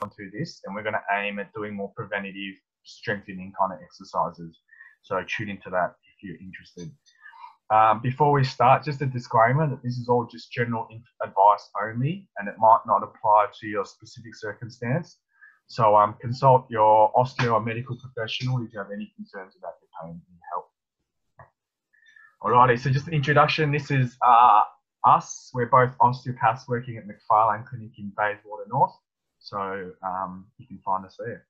onto this, and we're going to aim at doing more preventative strengthening kind of exercises. So tune into that if you're interested. Before we start, just a disclaimer that this is all just general advice only, and it might not apply to your specific circumstance. So consult your osteo or medical professional if you have any concerns about your pain and health. Alrighty, so just an introduction. This is us. We're both osteopaths working at McFarlane Clinic in Bayswater North. So you can find us there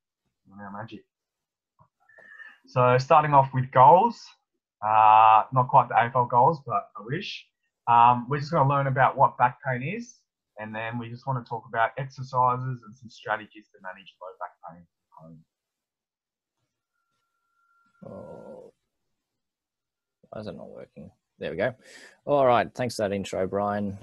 on our magic. So starting off with goals, not quite the AFL goals, but I wish. We're just going to learn about what back pain is, and then we just want to talk about exercises and some strategies to manage low back pain at home. Oh, why is it not working? There we go. All right. Thanks for that intro, Brian.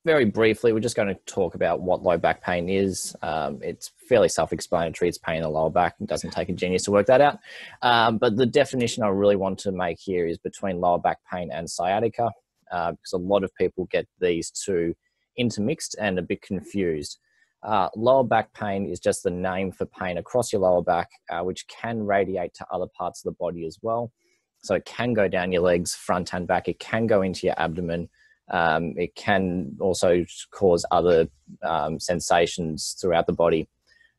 Very briefly, we're just going to talk about what low back pain is. It's fairly self-explanatory. It's pain in the lower back. It doesn't take a genius to work that out. But the definition I really want to make here is between lower back pain and sciatica, because a lot of people get these two intermixed and a bit confused. Lower back pain is just the name for pain across your lower back, which can radiate to other parts of the body as well. So it can go down your legs, front and back. It can go into your abdomen. It can also cause other sensations throughout the body.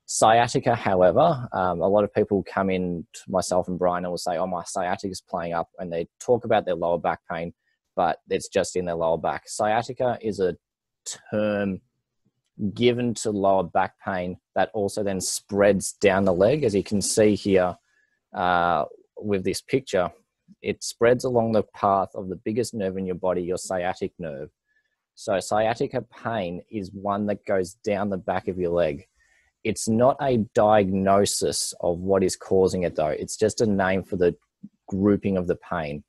Sciatica, however, a lot of people come in to myself and Bryan and will say, oh, my sciatica is playing up, and they talk about their lower back pain, but it's just in their lower back. Sciatica is a term given to lower back pain that also then spreads down the leg. As you can see here with this picture, it spreads along the path of the biggest nerve in your body, your sciatic nerve. So sciatica pain is one that goes down the back of your leg. It's not a diagnosis of what is causing it, though. It's just a name for the grouping of the pain,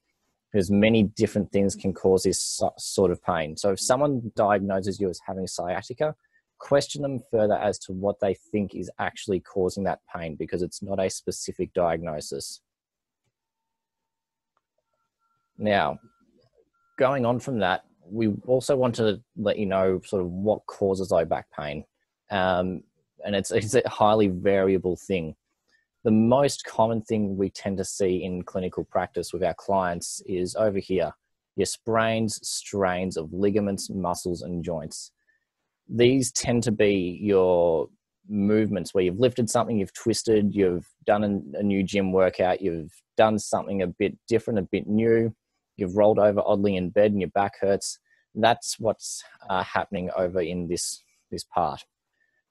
because many different things can cause this sort of pain. So if someone diagnoses you as having sciatica, question them further as to what they think is actually causing that pain, because it's not a specific diagnosis. Now, going on from that, we also want to let you know sort of what causes low back pain. And it's a highly variable thing. The most common thing we tend to see in clinical practice with our clients is over here, your sprains, strains of ligaments, muscles, and joints. These tend to be your movements where you've lifted something, you've twisted, you've done a new gym workout, you've done something a bit different, a bit new. You've rolled over oddly in bed and your back hurts. That's what's happening over in this part.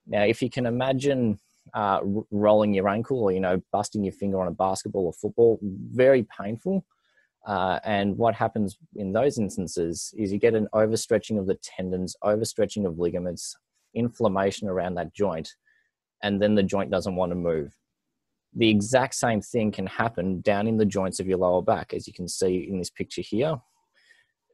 Now, if you can imagine rolling your ankle or, busting your finger on a basketball or football, very painful. And what happens in those instances is you get an overstretching of the tendons, overstretching of ligaments, inflammation around that joint, and then the joint doesn't want to move. The exact same thing can happen down in the joints of your lower back, as you can see in this picture here.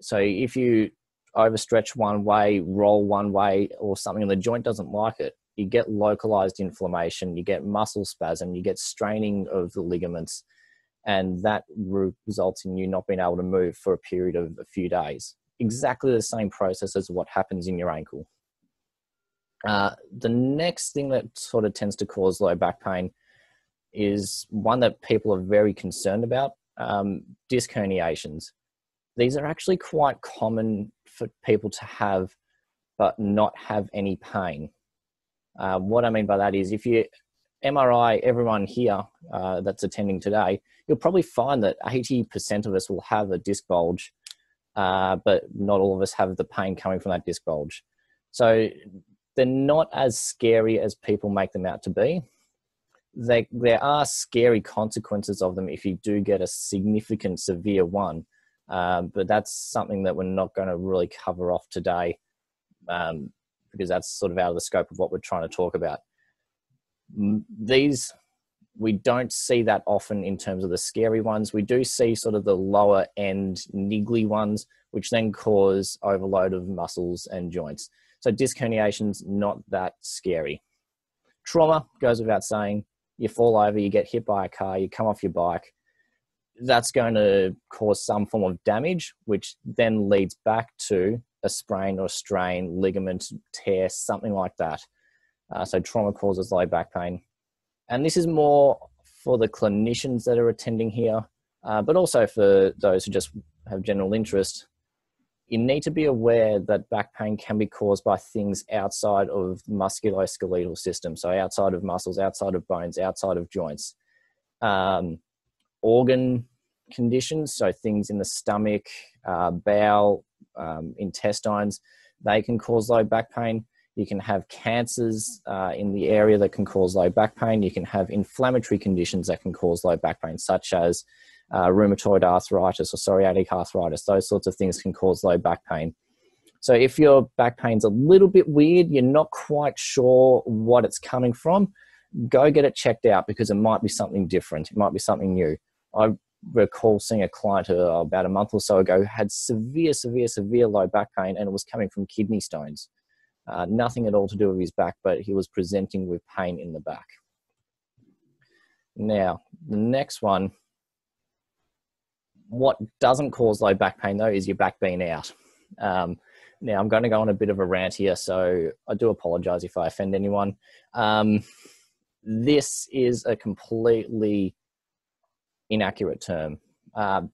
So if you overstretch one way, roll one way, or something, and the joint doesn't like it, you get localized inflammation, you get muscle spasm, you get straining of the ligaments, and that results in you not being able to move for a period of a few days. Exactly the same process as what happens in your ankle. The next thing that sort of tends to cause low back pain is one that people are very concerned about, disc herniations. These are actually quite common for people to have, but not have any pain. What I mean by that is if you MRI everyone here that's attending today, you'll probably find that 80% of us will have a disc bulge, but not all of us have the pain coming from that disc bulge. So they're not as scary as people make them out to be. There are scary consequences of them if you do get a significant severe one, but that's something that we're not going to really cover off today, because that's sort of out of the scope of what we're trying to talk about. These, we don't see that often in terms of the scary ones. We do see sort of the lower end niggly ones, which then cause overload of muscles and joints. So disc herniation's not that scary. Trauma goes without saying. You fall over, you get hit by a car, you come off your bike. That's going to cause some form of damage, which then leads back to a sprain or strain, ligament tear, something like that. So trauma causes low back pain. And this is more for the clinicians that are attending here, but also for those who just have general interest. You need to be aware that back pain can be caused by things outside of the musculoskeletal system. So outside of muscles, outside of bones, outside of joints. Organ conditions, so things in the stomach, bowel, intestines, they can cause low back pain. You can have cancers in the area that can cause low back pain. You can have inflammatory conditions that can cause low back pain, such as rheumatoid arthritis or psoriatic arthritis. Those sorts of things can cause low back pain. So if your back pain's a little bit weird, you're not quite sure what it's coming from, go get it checked out, because it might be something different. It might be something new. I recall seeing a client about a month or so ago who had severe low back pain, and it was coming from kidney stones. Nothing at all to do with his back, but he was presenting with pain in the back. Now, the next one, what doesn't cause low back pain though is your back being out. Now, I'm going to go on a bit of a rant here, so I do apologize if I offend anyone. This is a completely inaccurate term.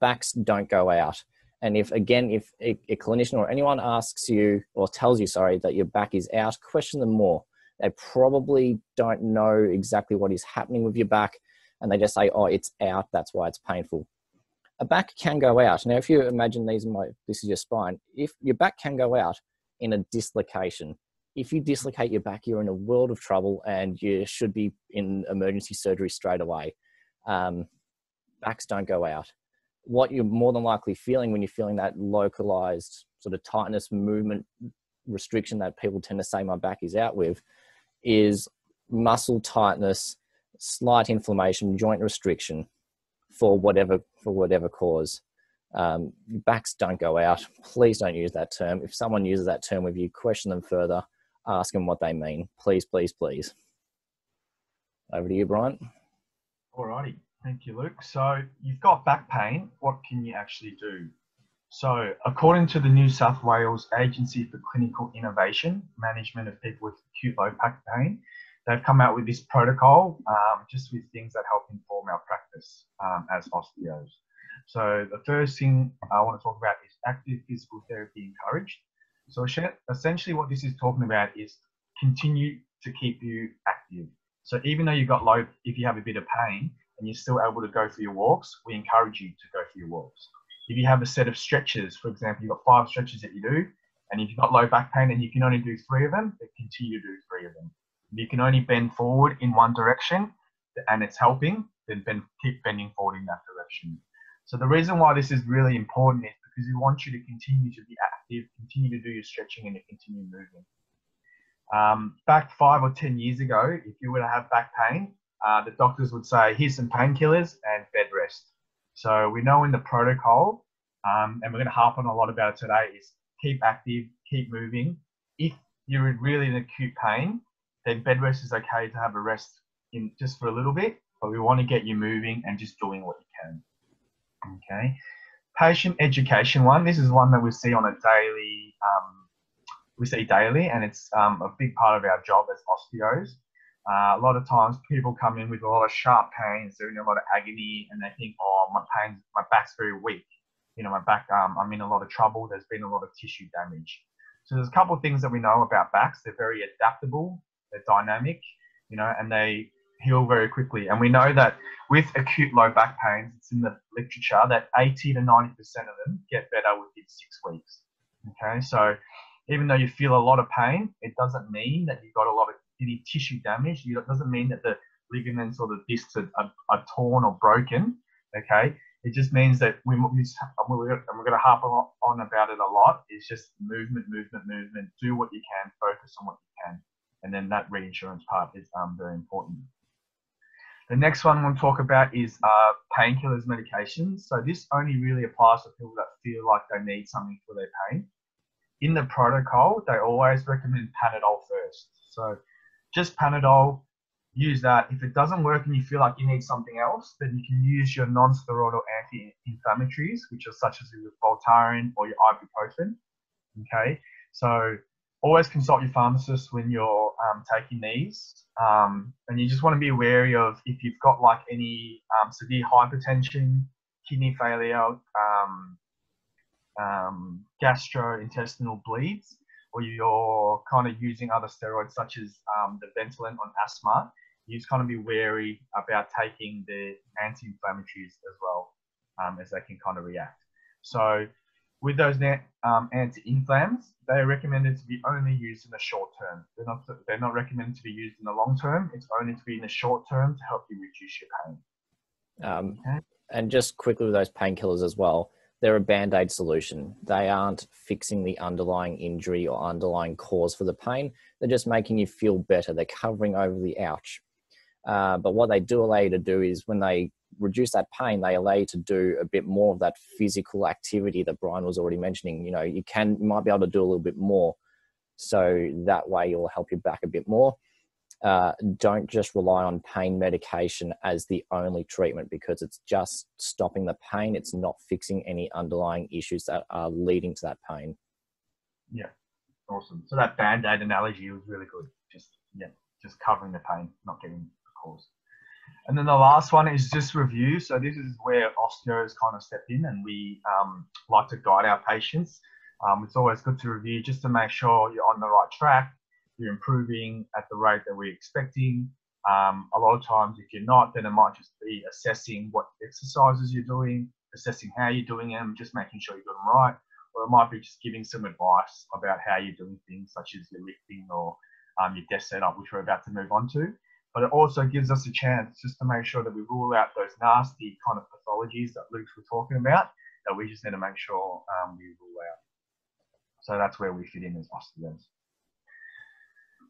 Backs don't go out. And if a clinician or anyone asks you or tells you, that your back is out, question them more. They probably don't know exactly what is happening with your back, and they just say, oh, it's out, that's why it's painful. A back can go out. Now, if you imagine this is your spine, if your back can go out in a dislocation. If you dislocate your back, you're in a world of trouble and you should be in emergency surgery straight away. Backs don't go out. What you're more than likely feeling when you're feeling that localized sort of tightness, movement restriction that people tend to say my back is out with, is muscle tightness, slight inflammation, joint restriction for whatever cause. Backs don't go out. Please don't use that term. If someone uses that term with you, question them further, ask them what they mean. Please, please, please. Over to you, Bryan. Alrighty. Thank you, Luke. So you've got back pain. What can you actually do? So according to the New South Wales Agency for Clinical Innovation, Management of People with Acute Low Back Pain, they've come out with this protocol just with things that help inform our practice as osteos. So the first thing I want to talk about is active physical therapy encouraged. So essentially what this is talking about is continue to keep you active. So even though if you have a bit of pain and you're still able to go for your walks, we encourage you to go for your walks. If you have a set of stretches, for example, you've got 5 stretches that you do, and if you've got low back pain and you can only do 3 of them, then continue to do 3 of them. If you can only bend forward in one direction and it's helping, then keep bending forward in that direction. So the reason why this is really important is because we want you to continue to be active, continue to do your stretching, and to continue moving. Back 5 or 10 years ago, if you were to have back pain, the doctors would say, here's some painkillers and bed rest. So we know in the protocol, and we're going to harp on a lot about it today, is keep active, keep moving. If you're really in acute pain, then bed rest is okay to have a rest in just for a little bit, but we want to get you moving and just doing what you can. Okay. Patient education one. This is one that we see on a daily, and it's a big part of our job as osteos. A lot of times people come in with a lot of sharp pains, they're in a lot of agony, and they think, oh, my back's very weak. My back, I'm in a lot of trouble. There's been a lot of tissue damage. So there's a couple of things that we know about backs. They're very adaptable, they're dynamic, and they heal very quickly. And we know that with acute low back pains, it's in the literature that 80 to 90% of them get better within 6 weeks. Okay, so even though you feel a lot of pain, it doesn't mean that you've got a lot of any tissue damage. It doesn't mean that the ligaments or the discs are torn or broken. Okay, it just means that we're going to harp on about it a lot. It's just movement. Do what you can, focus on what you can, and then that reinsurance part is very important. The next one we'll talk about is painkillers, medications. So this only really applies to people that feel like they need something for their pain. In the protocol, they always recommend Panadol first. So just Panadol, use that. If it doesn't work and you feel like you need something else, then you can use your non-steroidal anti-inflammatories, which are such as your Voltaren or your ibuprofen. Okay, so always consult your pharmacist when you're taking these. And you just want to be wary of if you've got like any severe hypertension, kidney failure, gastrointestinal bleeds, or you're kind of using other steroids such as the Ventolin on asthma. You just kind of be wary about taking the anti-inflammatories as well, as they can kind of react. So with those anti-inflams, they are recommended to be only used in the short term. They're not recommended to be used in the long term. It's only to be in the short term to help you reduce your pain. Okay. And just quickly with those painkillers as well, they're a band-aid solution. They aren't fixing the underlying injury or underlying cause for the pain. They're just making you feel better. They're covering over the ouch. But what they do allow you to do is when they reduce that pain, they allow you to do a bit more of that physical activity that Bryan was already mentioning. You know, you might be able to do a little bit more. So that way it'll help you back a bit more. Don't just rely on pain medication as the only treatment, because it's just stopping the pain. It's not fixing any underlying issues that are leading to that pain. Yeah, awesome. So that band-aid analogy was really good. Just covering the pain, not getting the cause. And then the last one is just review. So this is where osteos kind of step in, and we like to guide our patients. It's always good to review just to make sure you're on the right track, you're improving at the rate that we're expecting. A lot of times if you're not, then it might just be assessing what exercises you're doing, assessing how you're doing them, just making sure you're doing them right. Or it might be just giving some advice about how you're doing things, such as your lifting or your desk setup, which we're about to move on to. But it also gives us a chance just to make sure that we rule out those nasty kind of pathologies that Luke was talking about, that we just need to make sure we rule out. So that's where we fit in as osteos.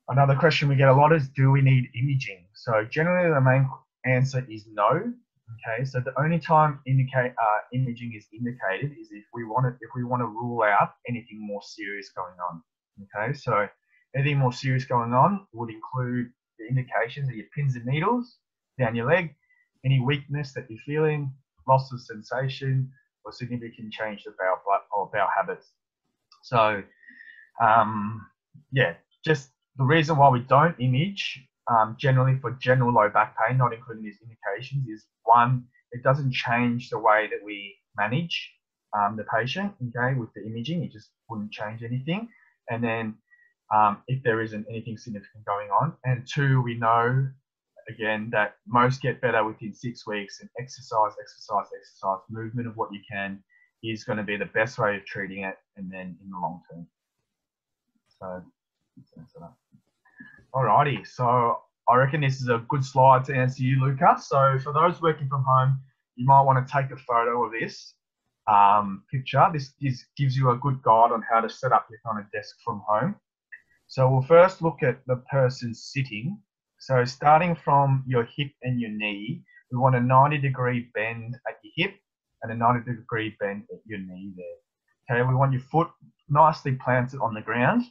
Another question we get a lot is, do we need imaging? So generally the main answer is no. Okay, so the only time imaging is indicated is if we want to rule out anything more serious going on. Okay, so anything more serious going on would include the indications of your pins and needles down your leg, any weakness that you're feeling, loss of sensation, or significant change to bowel habits. So, yeah, just the reason why we don't image generally for general low back pain, not including these indications, is one, it doesn't change the way that we manage the patient, okay, with the imaging. It just wouldn't change anything. And then if there isn't anything significant going on. And two, we know, again, that most get better within 6 weeks, and exercise, movement of what you can is going to be the best way of treating it, and then in the long term. So, alrighty, so I reckon this is a good slide to answer you, Luca. So for those working from home, you might want to take a photo of this picture. This gives you a good guide on how to set up your kind of desk from home. So we'll first look at the person sitting. So starting from your hip and your knee, we want a 90-degree bend at your hip and a 90-degree bend at your knee there. Okay, we want your foot nicely planted on the ground.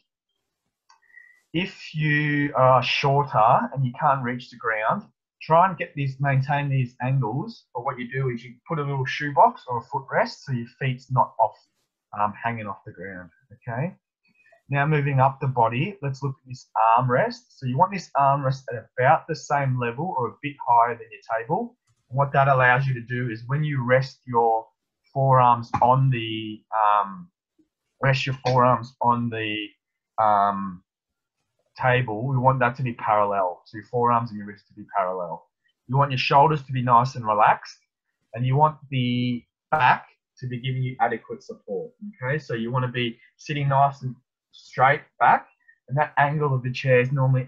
If you are shorter and you can't reach the ground, try and maintain these angles. But what you do is you put a little shoebox or a footrest so your feet's not hanging off the ground. Okay. Now moving up the body, let's look at this armrest. So you want this armrest at about the same level or a bit higher than your table. And what that allows you to do is when you rest your forearms on the table, we want that to be parallel. So your forearms and your wrists to be parallel. You want your shoulders to be nice and relaxed, and you want the back to be giving you adequate support. Okay, so you want to be sitting nice and straight back, and that angle of the chair is normally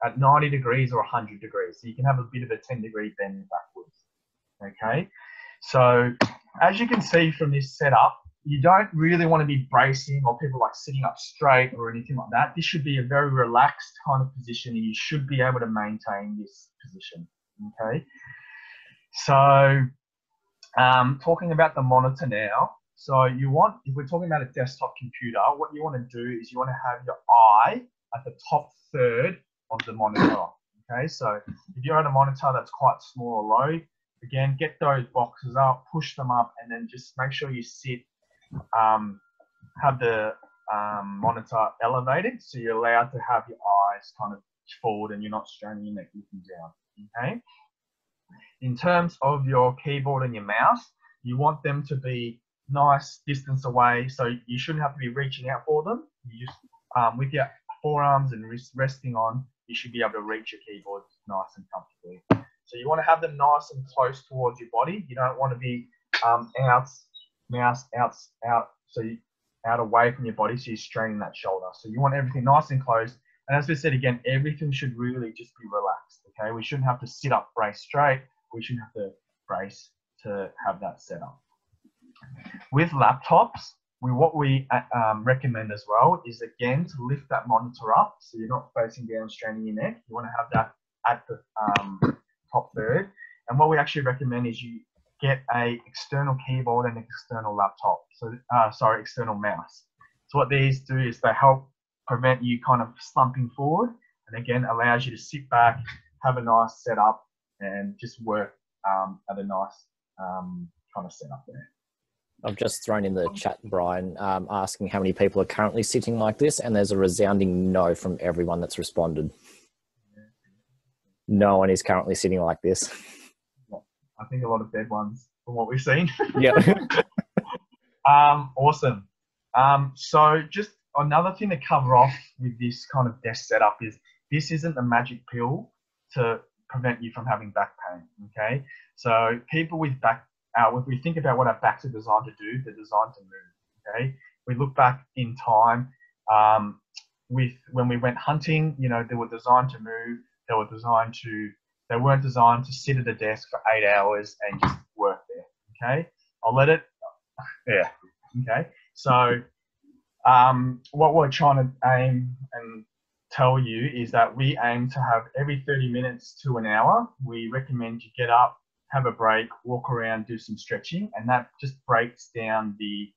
at 90 degrees or 100 degrees. So you can have a bit of a 10-degree bend backwards. Okay, so as you can see from this setup, you don't really want to be bracing or people like sitting up straight or anything like that. This should be a very relaxed kind of position, and you should be able to maintain this position. Okay, so talking about the monitor now. So if we're talking about a desktop computer, what you want to do is you want to have your eye at the top third of the monitor. Okay, so if you're on a monitor that's quite small or low, again, get those boxes up, push them up, and then just make sure you sit, have the monitor elevated, so you're allowed to have your eyes kind of forward and you're not straining your neck looking down. Okay. In terms of your keyboard and your mouse, you want them to be nice distance away, so you shouldn't have to be reaching out for them. You just with your forearms and wrists resting on, you should be able to reach your keyboard nice and comfortably. So you want to have them nice and close towards your body. You don't want to be out, so you out away from your body, so you're straining that shoulder. So you want everything nice and close. And as we said again, everything should really just be relaxed. Okay, we shouldn't have to sit up, brace straight. We shouldn't have to brace to have that set up. With laptops, what we recommend as well is, again, to lift that monitor up so you're not facing down, straining your neck. You want to have that at the top third. And what we actually recommend is you get a external keyboard and external laptop. So, external mouse. So what these do is they help prevent you kind of slumping forward, and again allows you to sit back, have a nice setup, and just work at a nice kind of setup there. I've just thrown in the chat, Brian, asking how many people are currently sitting like this, and there's a resounding no from everyone that's responded. No one is currently sitting like this. I think a lot of dead ones from what we've seen. Yeah. Awesome. So just another thing to cover off with this kind of desk setup is this isn't a magic pill to prevent you from having back pain. Okay. So people with back, if we think about what our backs are designed to do, they're designed to move. Okay. We look back in time when we went hunting, they were designed to move. They weren't designed to sit at a desk for 8 hours and just work there. Okay. Okay. So what we're trying to aim and tell you is that we aim to have every 30 minutes to an hour, we recommend you get up, have a break, walk around, do some stretching, and that just breaks down the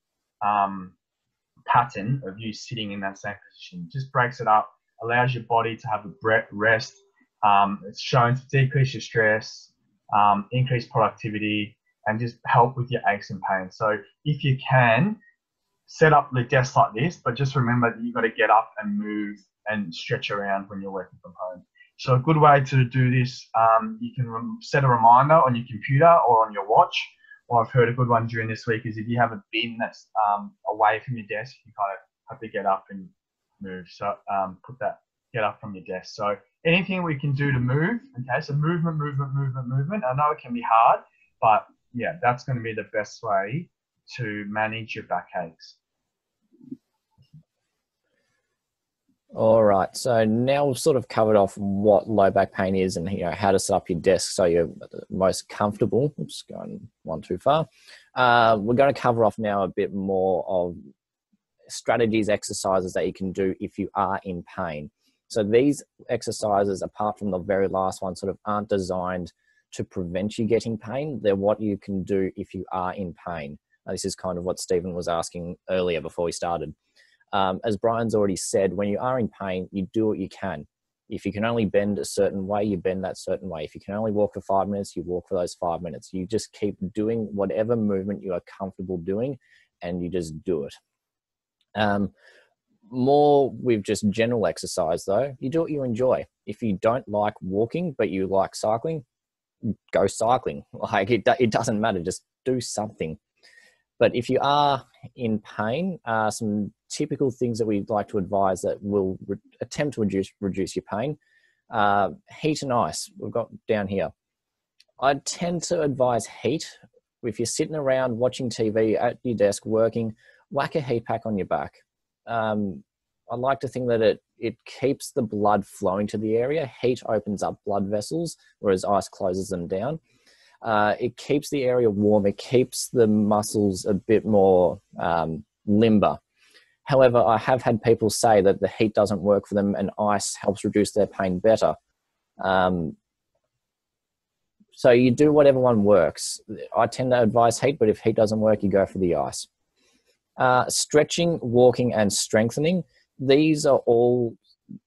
pattern of you sitting in that same position. Just breaks it up, allows your body to have a rest. It's shown to decrease your stress, increase productivity, and just help with your aches and pains. So if you can, set up the desk like this, but just remember that you've got to get up and move and stretch around when you're working from home. So a good way to do this, you can set a reminder on your computer or on your watch, or I've heard a good one during this week is if you have a bin that's away from your desk, you kind of have to get up and move. So get up from your desk. So anything we can do to move, okay, so movement. I know it can be hard, but yeah, that's going to be the best way to manage your backaches. All right, so now we've sort of covered off what low back pain is and how to set up your desk so you're most comfortable. Oops, going one too far. We're going to cover off now a bit more of strategies, exercises that you can do if you are in pain. So these exercises, apart from the very last one, sort of aren't designed to prevent you getting pain. They're what you can do if you are in pain. This is kind of what Stephen was asking earlier before we started. As Brian's already said, when you are in pain, you do what you can. If you can only bend a certain way, you bend that certain way. If you can only walk for 5 minutes, you walk for those 5 minutes. You just keep doing whatever movement you are comfortable doing, and you just do it. More with just general exercise though, you do what you enjoy. If you don't like walking, but you like cycling, go cycling. Like it doesn't matter, just do something. But if you are in pain, some typical things that we'd like to advise that will attempt to reduce your pain. Heat and ice, we've got down here. I tend to advise heat. If you're sitting around watching TV at your desk working, whack a heat pack on your back. I like to think that it keeps the blood flowing to the area. Heat opens up blood vessels, whereas ice closes them down. It keeps the area warm. It keeps the muscles a bit more limber. However, I have had people say that the heat doesn't work for them and ice helps reduce their pain better. So you do whatever one works. I tend to advise heat, but if heat doesn't work, you go for the ice. Stretching, walking, and strengthening. These are all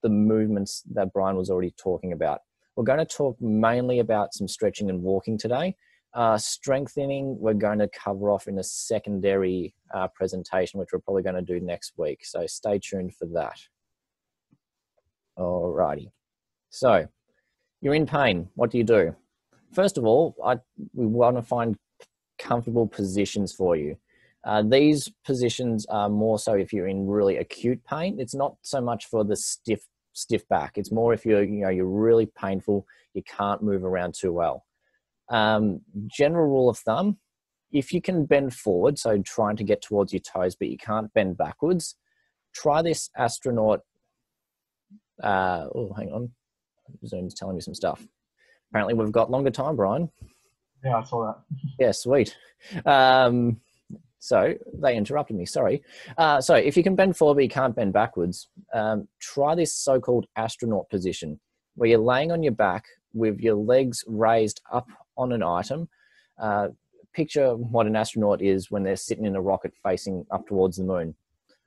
the movements that Bryan was already talking about. We're going to talk mainly about some stretching and walking today. Strengthening, we're going to cover off in a secondary presentation, which we're probably going to do next week. So stay tuned for that. Alrighty. So you're in pain. What do you do? First of all, we want to find comfortable positions for you. These positions are more so if you're in really acute pain. It's not so much for the stiff back. It's more if you're really painful, you can't move around too well. General rule of thumb, if you can bend forward, so trying to get towards your toes, but you can't bend backwards, try this astronaut. Oh, hang on. Zoom's telling me some stuff. Apparently we've got longer time, Bryan. Yeah, I saw that. Yeah, sweet. So they interrupted me, sorry. So if you can bend forward but you can't bend backwards, try this so-called astronaut position where you're laying on your back with your legs raised up on an item. Picture what an astronaut is when they're sitting in a rocket facing up towards the moon.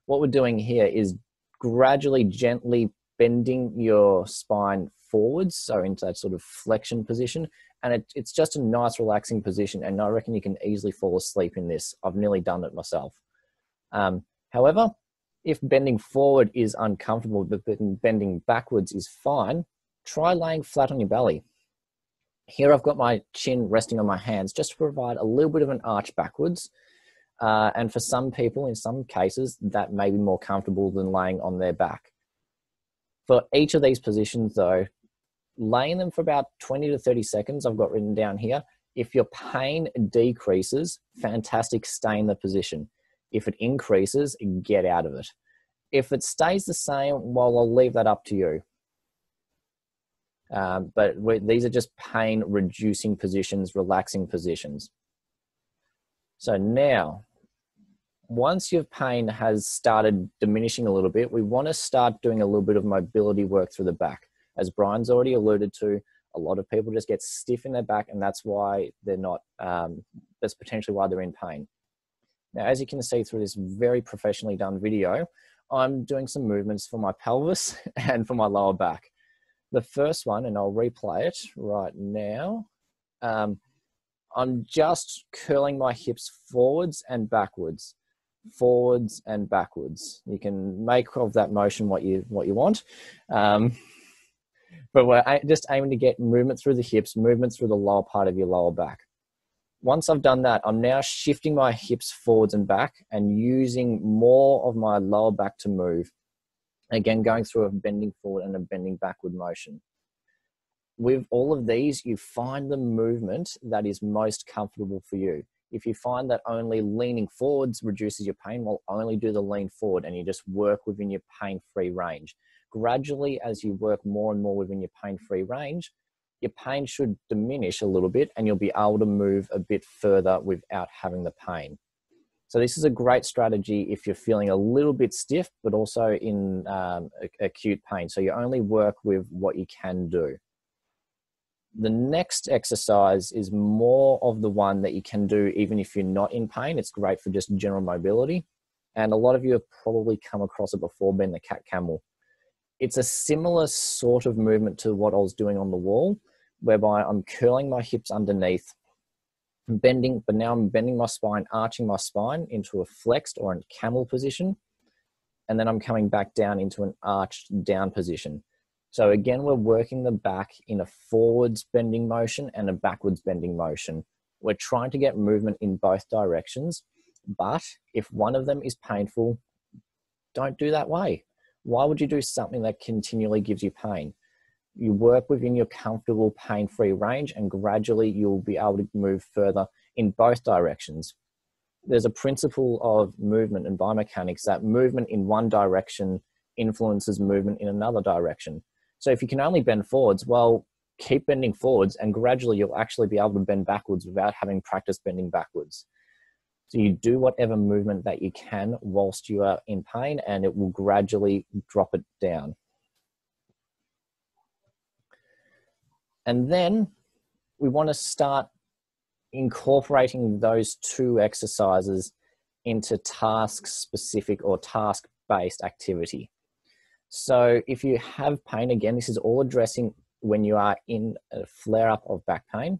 What we're doing here is gradually, gently bending your spine forwards, so into that sort of flexion position. And it's just a nice relaxing position, and I reckon you can easily fall asleep in this. I've nearly done it myself. However, if bending forward is uncomfortable but bending backwards is fine, try laying flat on your belly. Here I've got my chin resting on my hands just to provide a little bit of an arch backwards. And for some people, in some cases, that may be more comfortable than laying on their back. For each of these positions though, laying them for about 20 to 30 seconds, I've got written down here. If your pain decreases, fantastic, stay in the position. If it increases, get out of it. If it stays the same, well, I'll leave that up to you. But these are just pain reducing positions, relaxing positions. So now, once your pain has started diminishing a little bit, we want to start doing a little bit of mobility work through the back. As Bryan's already alluded to, a lot of people just get stiff in their back, and that's why they're not, that's potentially why they're in pain. Now, as you can see through this very professionally done video, I'm doing some movements for my pelvis and for my lower back. The first one, and I'll replay it right now, I'm just curling my hips forwards and backwards. Forwards and backwards. You can make of that motion what you want. But we're just aiming to get movement through the hips, movement through the lower part of your lower back. Once I've done that, I'm now shifting my hips forwards and back and using more of my lower back to move. Again, going through a bending forward and a bending backward motion. With all of these, you find the movement that is most comfortable for you. If you find that only leaning forwards reduces your pain, well, only do the lean forward and you just work within your pain-free range. Gradually, as you work more and more within your pain-free range, your pain should diminish a little bit and you'll be able to move a bit further without having the pain. So this is a great strategy if you're feeling a little bit stiff, but also in acute pain. So you only work with what you can do. The next exercise is more of the one that you can do even if you're not in pain. It's great for just general mobility. And a lot of you have probably come across it before, being the cat camel. It's a similar sort of movement to what I was doing on the wall, whereby I'm curling my hips underneath, bending, but now I'm bending my spine, arching my spine into a flexed or a camel position. And then I'm coming back down into an arched down position. So again, we're working the back in a forwards bending motion and a backwards bending motion. We're trying to get movement in both directions, but if one of them is painful, don't do that way. Why would you do something that continually gives you pain? You work within your comfortable pain-free range and gradually you'll be able to move further in both directions. There's a principle of movement and biomechanics that movement in one direction influences movement in another direction. So if you can only bend forwards, well, keep bending forwards and gradually you'll actually be able to bend backwards without having practiced bending backwards. So you do whatever movement that you can whilst you are in pain and it will gradually drop it down. And then we want to start incorporating those two exercises into task-specific or task-based activity. So if you have pain, again, this is all addressing when you are in a flare-up of back pain.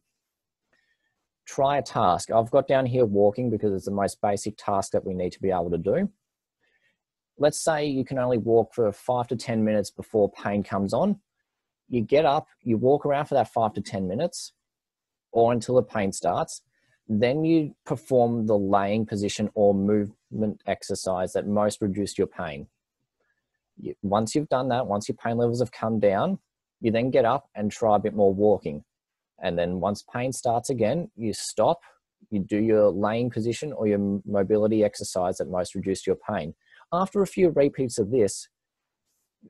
try a task. I've got down here walking because it's the most basic task that we need to be able to do. Let's say you can only walk for 5 to 10 minutes before pain comes on. You get up, you walk around for that 5 to 10 minutes or until the pain starts. Then you perform the laying position or movement exercise that most reduce your pain. Once you've done that, once your pain levels have come down, you then get up and try a bit more walking. And then once pain starts again, you stop, you do your laying position or your mobility exercise that most reduce your pain. After a few repeats of this,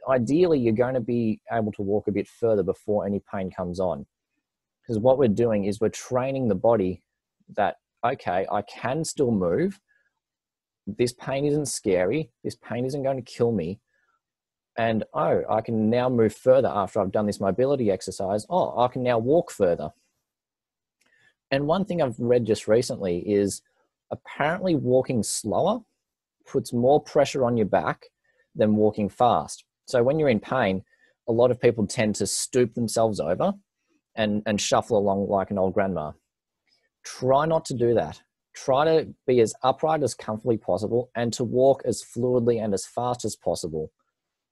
ideally you're going to be able to walk a bit further before any pain comes on. Because what we're doing is we're training the body that, okay, I can still move. This pain isn't scary. This pain isn't going to kill me. And, oh, I can now move further after I've done this mobility exercise. Oh, I can now walk further. And one thing I've read just recently is apparently walking slower puts more pressure on your back than walking fast. So when you're in pain, a lot of people tend to stoop themselves over and shuffle along like an old grandma. Try not to do that. Try to be as upright as comfortably possible and to walk as fluidly and as fast as possible.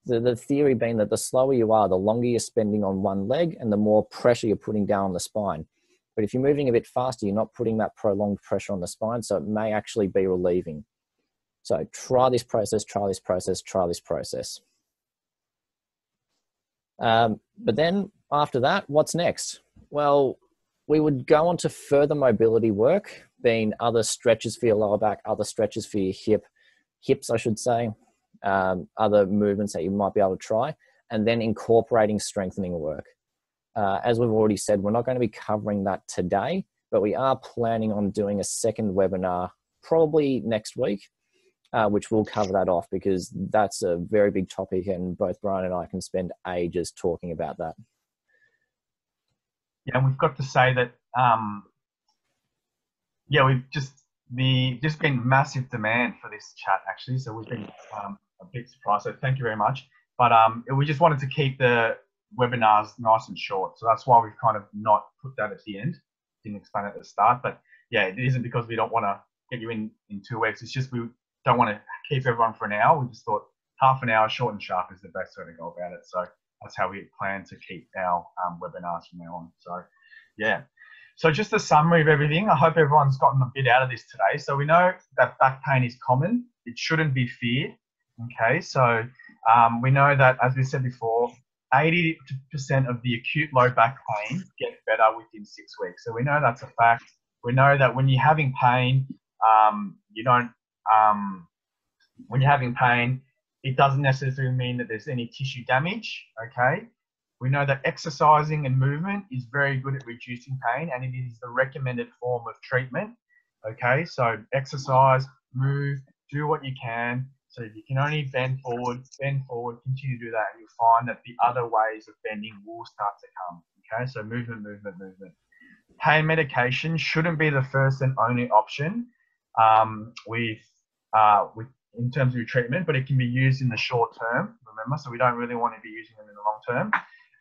The theory being that the slower you are, the longer you're spending on one leg and the more pressure you're putting down on the spine. But if you're moving a bit faster, you're not putting that prolonged pressure on the spine, so it may actually be relieving. So try this process, try this process, try this process. But then after that, what's next? Well, we would go on to further mobility work, being other stretches for your lower back, other stretches for your hips, I should say, other movements that you might be able to try, and then incorporating strengthening work. As we've already said, we're not going to be covering that today, but we are planning on doing a second webinar probably next week, which will cover that off because that's a very big topic and both Bryan and I can spend ages talking about that. Yeah, and we've got to say that, we've just been massive demand for this chat actually. So we've been a bit surprised. So thank you very much. But we just wanted to keep the webinars nice and short. So that's why we've kind of not put that at the end. Didn't explain it at the start. But yeah, it isn't because we don't want to get you in 2 weeks. It's just we don't want to keep everyone for an hour. We just thought half an hour, short and sharp, is the best way to go about it. So that's how we plan to keep our webinars from now on. So yeah. So just a summary of everything. I hope everyone's gotten a bit out of this today. So we know that back pain is common. It shouldn't be feared. Okay. So we know that, as we said before, 80% of the acute low back pain get better within 6 weeks. So we know that's a fact. We know that when you're having pain, when you're having pain, it doesn't necessarily mean that there's any tissue damage, okay? We know that exercising and movement is very good at reducing pain and it is the recommended form of treatment, okay? So exercise, move, do what you can. So if you can only bend forward, continue to do that and you'll find that the other ways of bending will start to come, okay? So movement, movement, movement. Pain medication shouldn't be the first and only option in terms of your treatment, but it can be used in the short term, remember, so we don't really want to be using them in the long term.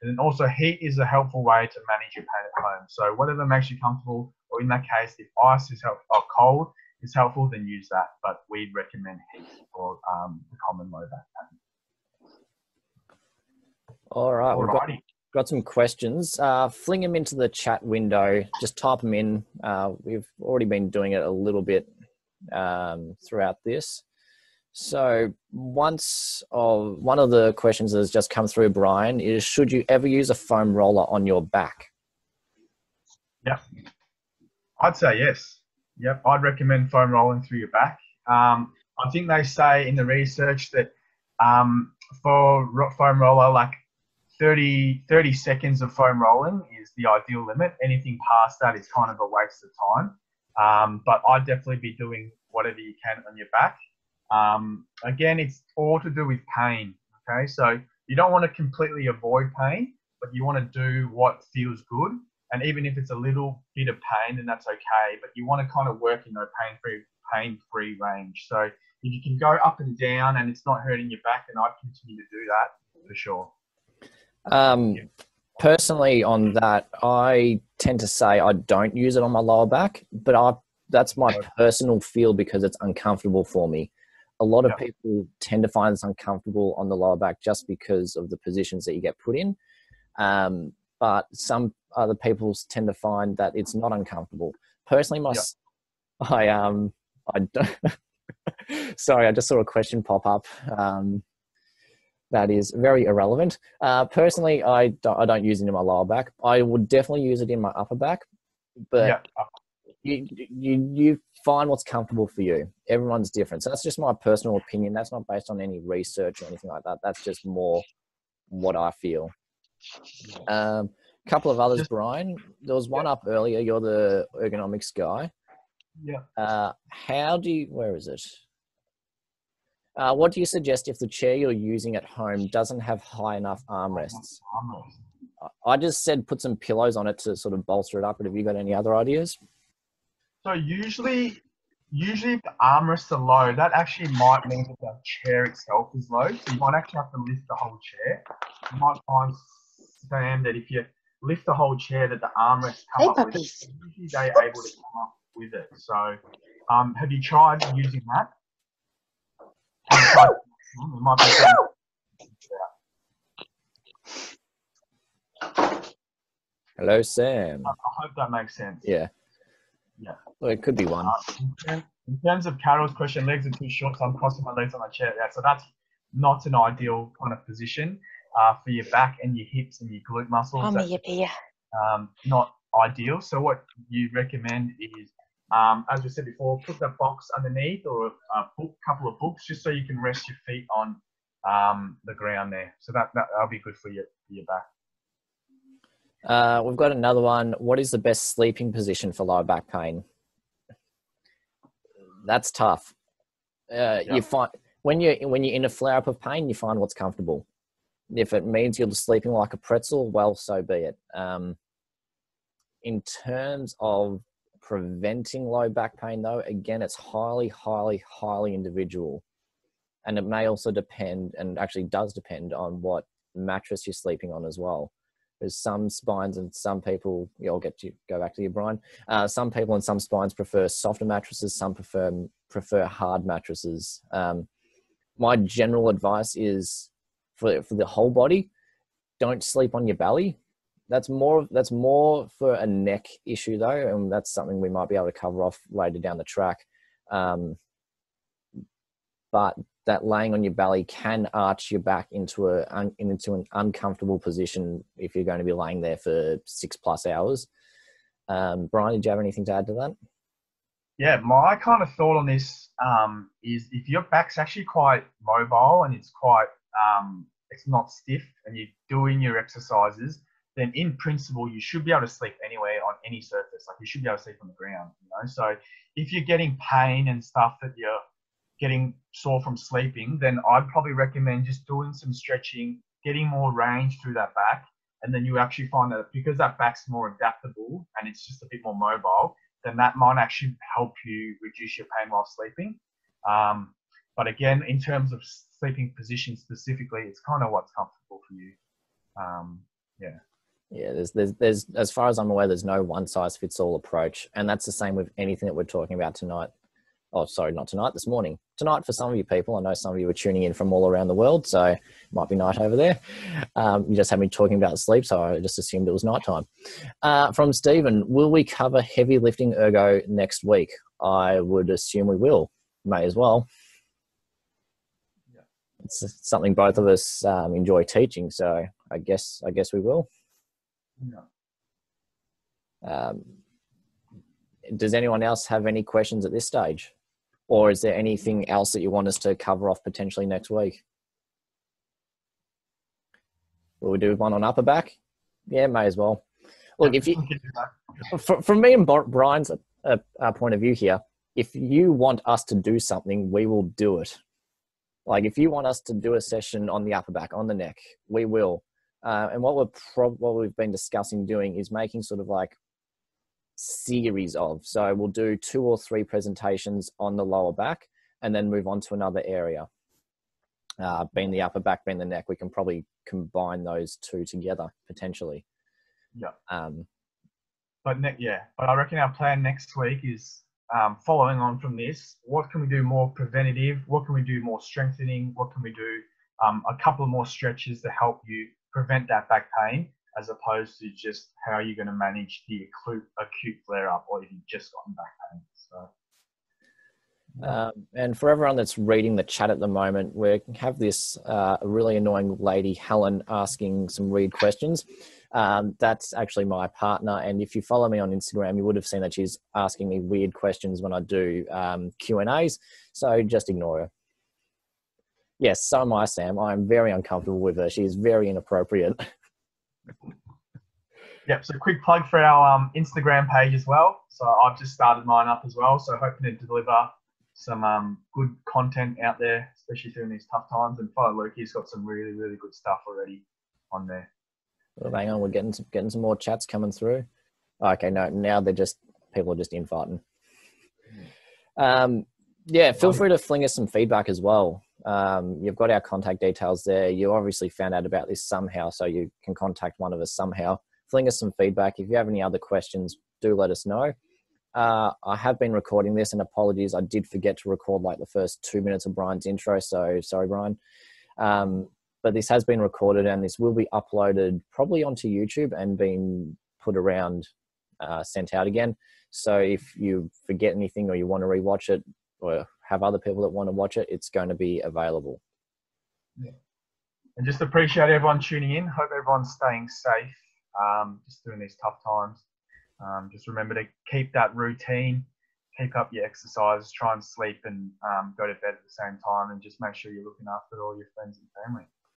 And then also heat is a helpful way to manage your pain at home. So whatever makes you comfortable, or in that case, if ice is helpful or cold is helpful, then use that. But we'd recommend heat for the common low back pain. All right, we've got some questions. Fling them into the chat window. Just type them in. We've already been doing it a little bit throughout this. So one of the questions that has just come through, Bryan, is should you ever use a foam roller on your back? Yeah, I'd say yes. Yep, I'd recommend foam rolling through your back. I think they say in the research that for foam roller, like 30 seconds of foam rolling is the ideal limit. Anything past that is kind of a waste of time. But I'd definitely be doing whatever you can on your back. Again, it's all to do with pain, okay? So you don't want to completely avoid pain, but you want to do what feels good. And even if it's a little bit of pain, then that's okay. But you want to kind of work in a pain-free range. So if you can go up and down and it's not hurting your back, then I'd continue to do that for sure. Personally, on that, I tend to say I don't use it on my lower back, but that's my personal feel because it's uncomfortable for me. A lot of people tend to find it's uncomfortable on the lower back just because of the positions that you get put in. But some other people tend to find that it's not uncomfortable. Personally, I don't. Sorry, I just saw a question pop up. That is very irrelevant. Personally, I don't use it in my lower back. I would definitely use it in my upper back, but you find what's comfortable for you. Everyone's different. So that's just my personal opinion. That's not based on any research or anything like that. That's just more what I feel. Couple of others, Brian. There was one up earlier. You're the ergonomics guy. Yeah. Where is it? What do you suggest if the chair you're using at home doesn't have high enough armrests? I just said put some pillows on it to sort of bolster it up, but have you got any other ideas? So usually if the armrests are low, that actually might mean that the chair itself is low. So you might actually have to lift the whole chair. You might find, Sam, that if you lift the whole chair, that the armrests come up with it. Usually they're able to come up with it. So have you tried using that? Hello, Sam. I hope that makes sense. Yeah. Well, it could be one. In terms of Carol's question, legs are too short, so I'm crossing my legs on my chair. Yeah, so that's not an ideal kind of position for your back and your hips and your glute muscles. Not ideal. So what you recommend is, as we said before, put the box underneath or a couple of books just so you can rest your feet on the ground there. So that'll be good for your back. We've got another one. What is the best sleeping position for lower back pain? That's tough. You find when you're in a flare up of pain, you find what's comfortable. If it means you're sleeping like a pretzel, well, so be it. In terms of preventing low back pain, though, again, it's highly, highly, highly individual, and it may also depend, and actually does depend on what mattress you're sleeping on as well. There's some spines and some people, I'll go back to you, Brian. Some people and some spines prefer softer mattresses. Some prefer hard mattresses. My general advice is for the whole body, don't sleep on your belly. That's more for a neck issue though, and that's something we might be able to cover off later down the track. But that laying on your belly can arch your back into an uncomfortable position if you're going to be laying there for 6+ hours. Brian, did you have anything to add to that? Yeah, my kind of thought on this is if your back's actually quite mobile and it's quite, it's not stiff and you're doing your exercises, then in principle, you should be able to sleep anywhere on any surface. Like you should be able to sleep on the ground, So if you're getting pain and stuff that you're getting sore from sleeping, then I'd probably recommend just doing some stretching, getting more range through that back. And then you actually find that because that back's more adaptable and it's just a bit more mobile, then that might actually help you reduce your pain while sleeping. But again, in terms of sleeping position specifically, it's kind of what's comfortable for you. Yeah, there's as far as I'm aware, there's no one size fits all approach. And that's the same with anything that we're talking about tonight. Oh, sorry, not tonight, this morning. Tonight for some of you people. I know some of you are tuning in from all around the world, so it might be night over there. You just had me talking about sleep, so I just assumed it was nighttime. From Stephen, will we cover heavy lifting ergo next week? I would assume we will. May as well. Yeah. It's something both of us enjoy teaching, so I guess we will. Yeah. Does anyone else have any questions at this stage? Or is there anything else that you want us to cover off potentially next week? Will we do one on upper back? Yeah, may as well. Look, if you, from me and Brian's point of view here, if you want us to do something, we will do it. Like if you want us to do a session on the upper back, on the neck, we will. And what we've been discussing doing is making sort of like series of. So we'll do 2 or 3 presentations on the lower back and then move on to another area. being the upper back, being the neck, we can probably combine those two together potentially. Yeah. But I reckon our plan next week is following on from this. What can we do more preventative? What can we do more strengthening? What can we do? A couple of more stretches to help you prevent that back pain, as opposed to just how you're going to manage the acute flare up, or if you've just gotten back pain. So. And for everyone that's reading the chat at the moment, we have this really annoying lady, Helen, asking some weird questions. That's actually my partner. And if you follow me on Instagram, you would have seen that she's asking me weird questions when I do Q&As. So just ignore her. Yes, so am I, Sam. I'm very uncomfortable with her. She's very inappropriate. Yep, so quick plug for our Instagram page as well. So I've just started mine up as well. So hoping to deliver some good content out there, especially during these tough times. And follow Luke, he's got some really, really good stuff already on there. Well, hang on, we're getting some more chats coming through. Okay, no, now people are just infighting. Yeah, feel free to fling us some feedback as well. You've got our contact details there. You obviously found out about this somehow, so you can contact one of us somehow. Fling us some feedback. If you have any other questions, do let us know. I have been recording this, and apologies, I did forget to record like the first 2 minutes of Bryan's intro, so sorry, Bryan. But this has been recorded, and this will be uploaded probably onto YouTube and being put around, sent out again. So if you forget anything or you want to rewatch it or have other people that want to watch it, it's going to be available. Yeah. And just appreciate everyone tuning in. Hope everyone's staying safe, just during these tough times. Just remember to keep that routine, keep up your exercise, try and sleep and go to bed at the same time, and just make sure you're looking after all your friends and family.